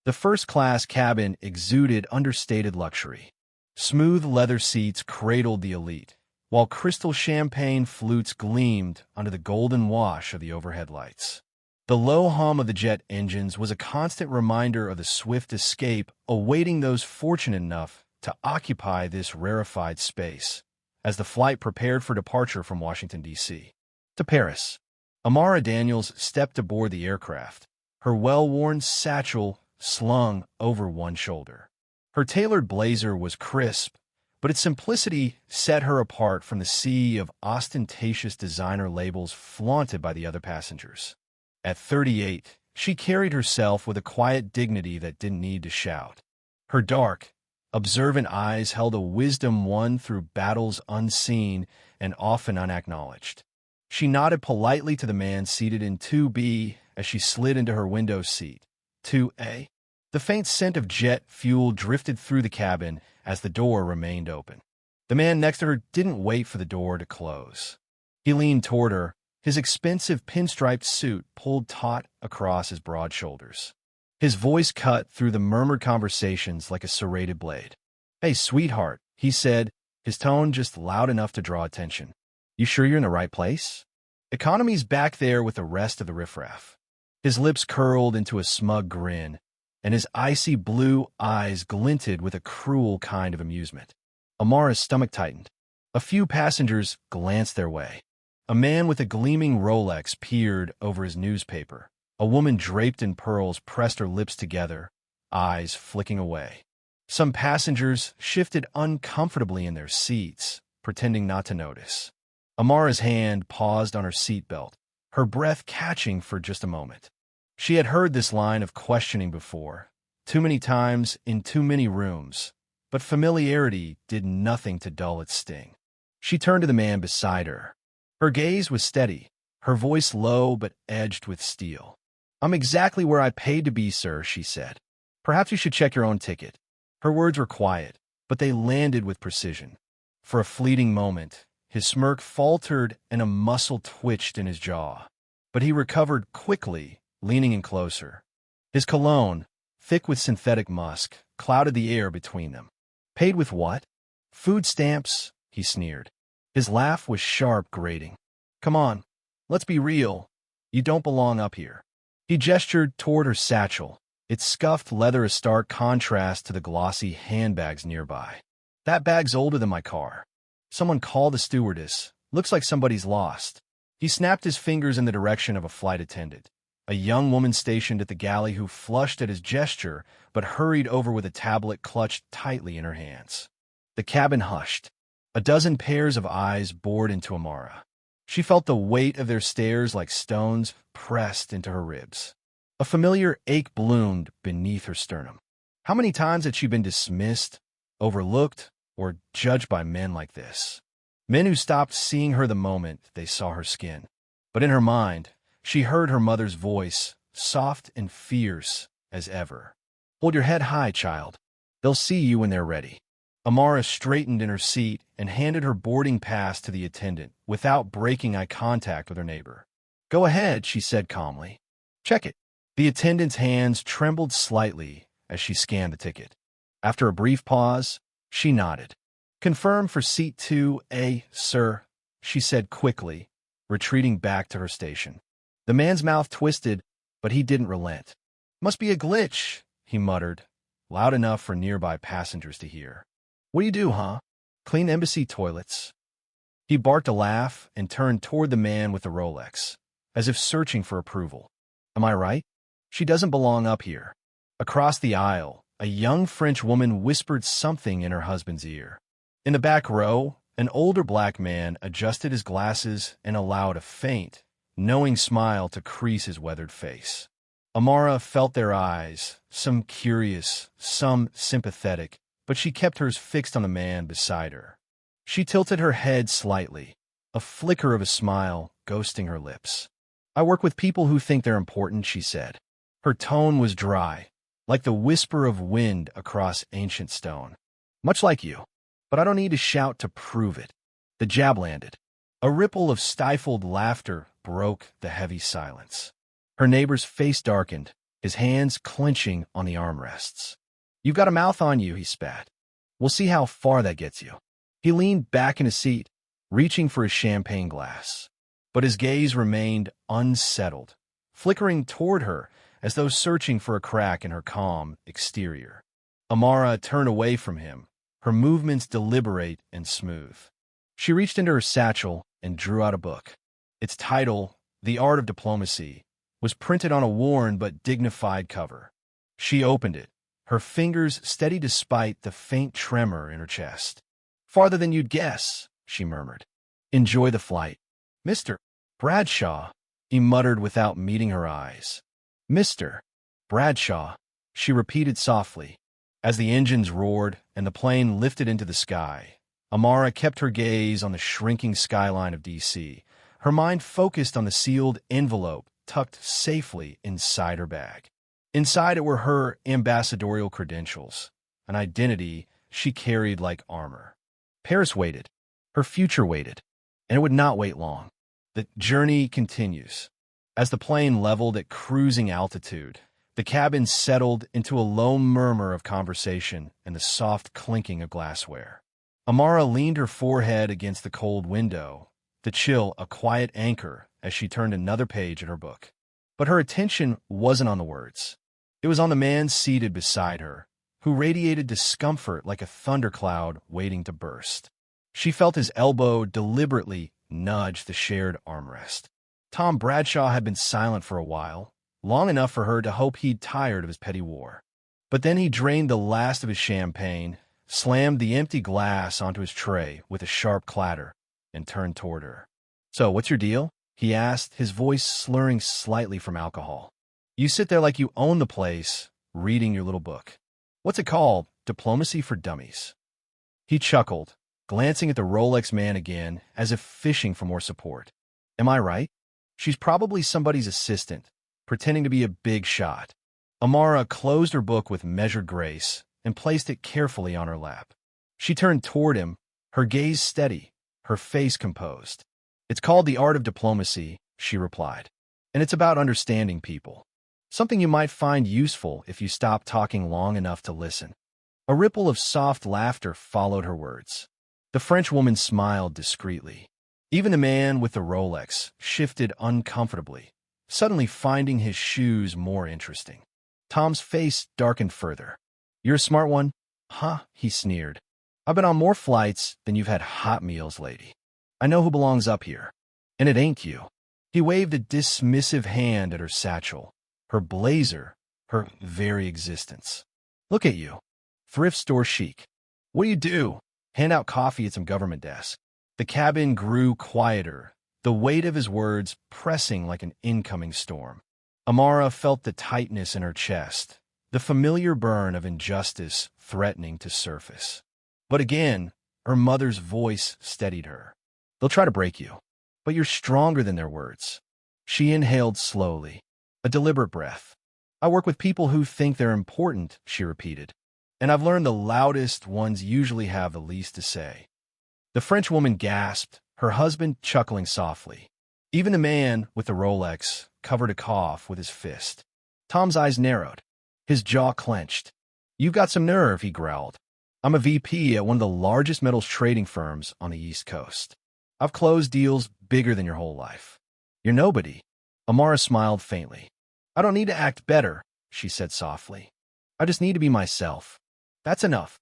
The first-class cabin exuded understated luxury. Smooth leather seats cradled the elite, while crystal champagne flutes gleamed under the golden wash of the overhead lights. The low hum of the jet engines was a constant reminder of the swift escape awaiting those fortunate enough to occupy this rarefied space, as the flight prepared for departure from Washington, D.C. to Paris. Amara Daniels stepped aboard the aircraft, her well-worn satchel slung over one shoulder. Her tailored blazer was crisp, but its simplicity set her apart from the sea of ostentatious designer labels flaunted by the other passengers. At 38, she carried herself with a quiet dignity that didn't need to shout. Her dark, observant eyes held a wisdom won through battles unseen and often unacknowledged. She nodded politely to the man seated in 2B as she slid into her window seat. 2A. The faint scent of jet fuel drifted through the cabin as the door remained open. The man next to her didn't wait for the door to close. He leaned toward her, his expensive pinstriped suit pulled taut across his broad shoulders. His voice cut through the murmured conversations like a serrated blade. "Hey, sweetheart," he said, his tone just loud enough to draw attention. "You sure you're in the right place? Economy's back there with the rest of the riffraff." His lips curled into a smug grin, and his icy blue eyes glinted with a cruel kind of amusement. Amara's stomach tightened. A few passengers glanced their way. A man with a gleaming Rolex peered over his newspaper. A woman draped in pearls pressed her lips together, eyes flicking away. Some passengers shifted uncomfortably in their seats, pretending not to notice. Amara's hand paused on her seatbelt, her breath catching for just a moment. She had heard this line of questioning before, too many times in too many rooms, but familiarity did nothing to dull its sting. She turned to the man beside her. Her gaze was steady, her voice low but edged with steel. "I'm exactly where I paid to be, sir," she said. "Perhaps you should check your own ticket." Her words were quiet, but they landed with precision. For a fleeting moment, his smirk faltered and a muscle twitched in his jaw. But he recovered quickly, leaning in closer. His cologne, thick with synthetic musk, clouded the air between them. "Paid with what?" "Food stamps," he sneered. His laugh was sharp, grating. "Come on, let's be real. You don't belong up here." He gestured toward her satchel, its scuffed leather a stark contrast to the glossy handbags nearby. "That bag's older than my car. Someone call the stewardess. Looks like somebody's lost." He snapped his fingers in the direction of a flight attendant, a young woman stationed at the galley who flushed at his gesture but hurried over with a tablet clutched tightly in her hands. The cabin hushed. A dozen pairs of eyes bored into Amara. She felt the weight of their stares like stones pressed into her ribs. A familiar ache bloomed beneath her sternum. How many times had she been dismissed, overlooked, or judged by men like this? Men who stopped seeing her the moment they saw her skin. But in her mind, she heard her mother's voice, soft and fierce as ever. "Hold your head high, child. They'll see you when they're ready." Amara straightened in her seat and handed her boarding pass to the attendant without breaking eye contact with her neighbor. "Go ahead," she said calmly. "Check it." The attendant's hands trembled slightly as she scanned the ticket. After a brief pause, she nodded. "Confirm for seat 2A, sir," she said quickly, retreating back to her station. The man's mouth twisted, but he didn't relent. "Must be a glitch," he muttered, loud enough for nearby passengers to hear. "What do you do, huh? Clean embassy toilets?" He barked a laugh and turned toward the man with the Rolex, as if searching for approval. "Am I right? She doesn't belong up here." Across the aisle, a young French woman whispered something in her husband's ear. In the back row, an older black man adjusted his glasses and allowed a faint, knowing smile to crease his weathered face. Amara felt their eyes, some curious, some sympathetic, but she kept hers fixed on the man beside her. She tilted her head slightly, a flicker of a smile ghosting her lips. "I work with people who think they're important," she said. Her tone was dry, like the whisper of wind across ancient stone. "Much like you. But I don't need to shout to prove it." The jab landed. A ripple of stifled laughter broke the heavy silence. Her neighbor's face darkened, his hands clenching on the armrests. "You've got a mouth on you," he spat. "We'll see how far that gets you." He leaned back in his seat, reaching for his champagne glass. But his gaze remained unsettled, flickering toward her as though searching for a crack in her calm exterior. Amara turned away from him, her movements deliberate and smooth. She reached into her satchel and drew out a book. Its title, The Art of Diplomacy, was printed on a worn but dignified cover. She opened it, her fingers steady despite the faint tremor in her chest. "Farther than you'd guess," she murmured. "Enjoy the flight." "Mr. Bradshaw," he muttered without meeting her eyes. "Mr. Bradshaw," she repeated softly. As the engines roared and the plane lifted into the sky, Amara kept her gaze on the shrinking skyline of D.C., her mind focused on the sealed envelope tucked safely inside her bag. Inside it were her ambassadorial credentials, an identity she carried like armor. Paris waited. Her future waited. And it would not wait long. The journey continues. As the plane leveled at cruising altitude, the cabin settled into a low murmur of conversation and the soft clinking of glassware. Amara leaned her forehead against the cold window, the chill a quiet anchor as she turned another page in her book. But her attention wasn't on the words. It was on the man seated beside her, who radiated discomfort like a thundercloud waiting to burst. She felt his elbow deliberately nudge the shared armrest. Tom Bradshaw had been silent for a while, long enough for her to hope he'd tired of his petty war. But then he drained the last of his champagne, slammed the empty glass onto his tray with a sharp clatter, and turned toward her. "So, what's your deal?" he asked, his voice slurring slightly from alcohol. "You sit there like you own the place, reading your little book. What's it called? Diplomacy for Dummies." He chuckled, glancing at the Rolex man again, as if fishing for more support. "Am I right? She's probably somebody's assistant, pretending to be a big shot." Amara closed her book with measured grace and placed it carefully on her lap. She turned toward him, her gaze steady, her face composed. "It's called The Art of Diplomacy," she replied, "and it's about understanding people. Something you might find useful if you stop talking long enough to listen." A ripple of soft laughter followed her words. The French woman smiled discreetly. Even the man with the Rolex shifted uncomfortably, suddenly finding his shoes more interesting. Tom's face darkened further. "You're a smart one, huh?" he sneered. "I've been on more flights than you've had hot meals, lady. I know who belongs up here, and it ain't you." He waved a dismissive hand at her satchel, her blazer, her very existence. "Look at you. Thrift store chic. What do you do? Hand out coffee at some government desk." The cabin grew quieter, the weight of his words pressing like an incoming storm. Amara felt the tightness in her chest, the familiar burn of injustice threatening to surface. But again, her mother's voice steadied her. "They'll try to break you, but you're stronger than their words." She inhaled slowly, a deliberate breath. "I work with people who think they're important," she repeated, "and I've learned the loudest ones usually have the least to say." The French woman gasped, her husband chuckling softly. Even the man with the Rolex covered a cough with his fist. Tom's eyes narrowed, his jaw clenched. "You've got some nerve," he growled. "I'm a VP at one of the largest metals trading firms on the East Coast. I've closed deals bigger than your whole life. You're nobody." Amara smiled faintly. "I don't need to act better," she said softly. "I just need to be myself. That's enough."